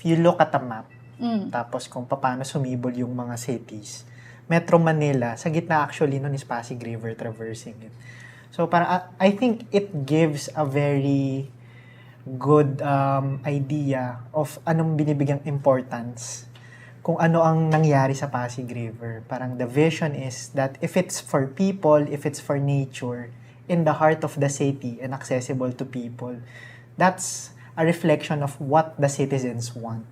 you look at a map, tapos kung paano sumibol yung mga cities, Metro Manila, sa gitna actually nun is Pasig River traversing it. So parang I think it gives a very good idea of anong binibigyang importance kung ano ang nangyari sa Pasig River. Parang the vision is that if it's for people, if it's for nature, in the heart of the city and accessible to people, that's a reflection of what the citizens want.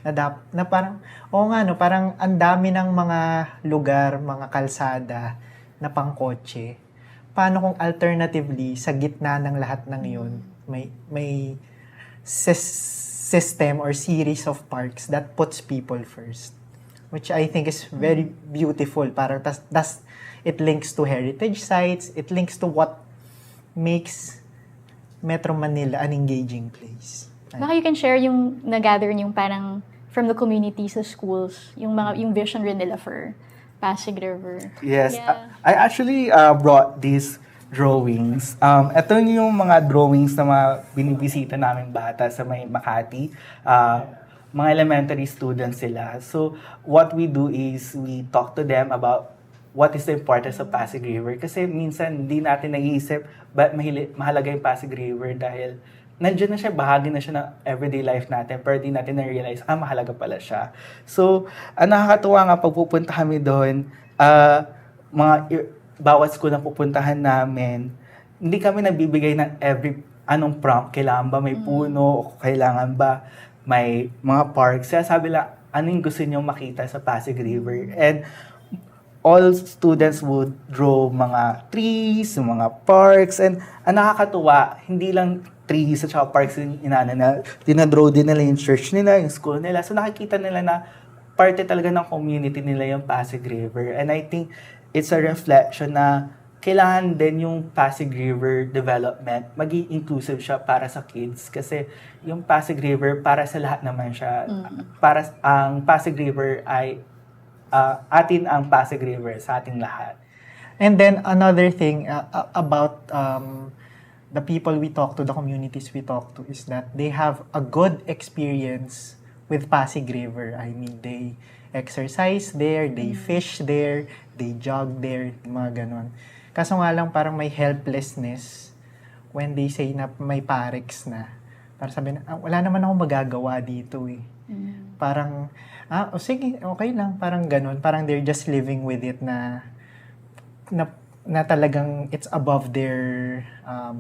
Na parang, oo nga no, parang ang dami ng mga lugar, mga kalsada na pangkotse. Paano kung alternatively, sa gitna ng lahat ng yun, may system or series of parks that puts people first, which I think is very beautiful. Parang it links to heritage sites, it links to what makes Metro Manila an engaging place. Baka you can share yung na-gather yung parang from the community sa schools, yung vision rin nila for Pasig River. Yes, Yeah. I actually brought these drawings. Ito yung mga drawings na mga binibisita naming bata sa may Makati. Mga elementary students sila. So, what we do is we talk to them about what is the importance of Pasig River. Kasi minsan, hindi natin naiisip ba't mahalaga yung Pasig River dahil nandiyan na siya, bahagi na siya ng everyday life natin, pero di natin na-realize, mahalaga pala siya. So, nakakatuwa nga pagpupunta kami doon, bawat school na pupuntahan namin, hindi kami nagbibigay ng anong prompt. Kailangan ba may puno? O kailangan ba may mga parks? Kaya sabi lang, ano yung gusto niyo makita sa Pasig River? And all students would draw mga trees, mga parks, and nakakatuwa, hindi lang trees at saka parks yung dinadraw din nila yung church nila, yung school nila. So nakikita nila na parte talaga ng community nila yung Pasig River. And I think it's a reflection na kailangan din yung Pasig River development maging inclusive siya para sa kids. Kasi yung Pasig River, para sa lahat naman siya. Ang Pasig River ay atin ang Pasig River sa ating lahat. And then another thing about the people we talk to, the communities we talk to, is that they have a good experience with Pasig River. I mean, they exercise there, they fish there, they jog there, mga ganon. Kaso nga lang parang may helplessness when they say na may parex na. Parang sabi na, wala naman akong magagawa dito eh. Parang, sige, okay lang. Parang ganon. Parang they're just living with it na talagang it's above their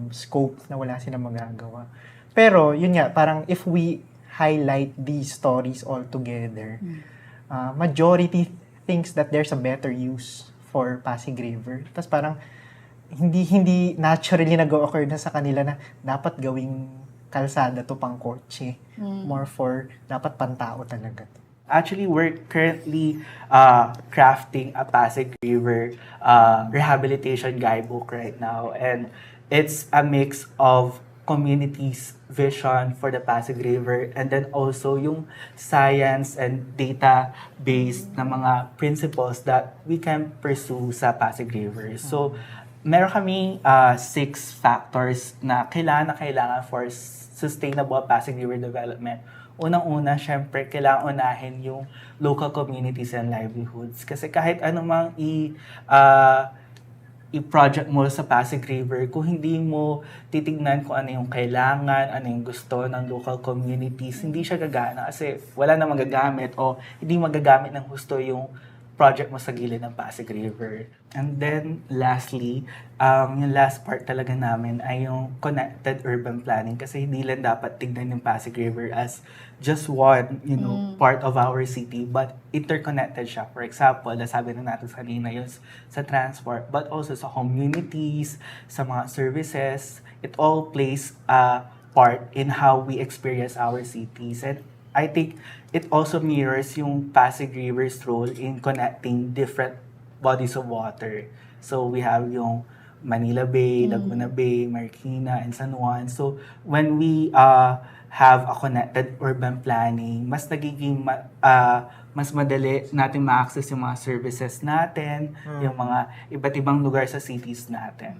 scope na wala silang magagawa. Pero, yun nga, parang if we highlight these stories all together, majority thinks that there's a better use for Pasig River. Tapos parang hindi naturally nag-occur na sa kanila na dapat gawing kalsada to pang kotse. More for dapat pantao talaga to. Actually, we're currently crafting a Pasig River rehabilitation guidebook right now. And it's a mix of community's vision for the Pasig River and then also yung science and data-based na mga principles that we can pursue sa Pasig River. So, meron kaming 6 factors na kailangan for sustainable Pasig River development. Unang-una, syempre, kailangan unahin yung local communities and livelihoods. Kasi kahit anumang i-project mo sa Pasig River, kung hindi mo titignan kung ano yung kailangan, ano yung gusto ng local communities, hindi siya gagana kasi wala na magagamit o hindi magagamit ng gusto yung project mo sa gilid ng Pasig River. And then, lastly, yung last part talaga namin ay yung connected urban planning kasi hindi lang dapat tignan yung Pasig River as just one, part of our city, but interconnected siya. For example, nasabi na natin kanina yun sa transport, but also sa communities, sa mga services, it all plays a part in how we experience our cities. And I think it also mirrors yung Pasig River's role in connecting different bodies of water. So we have yung Manila Bay, Laguna Bay, Marikina, and San Juan. So when we have a connected urban planning, mas nagiging mas madali natin ma-access yung mga services natin, yung mga iba't ibang lugar sa cities natin.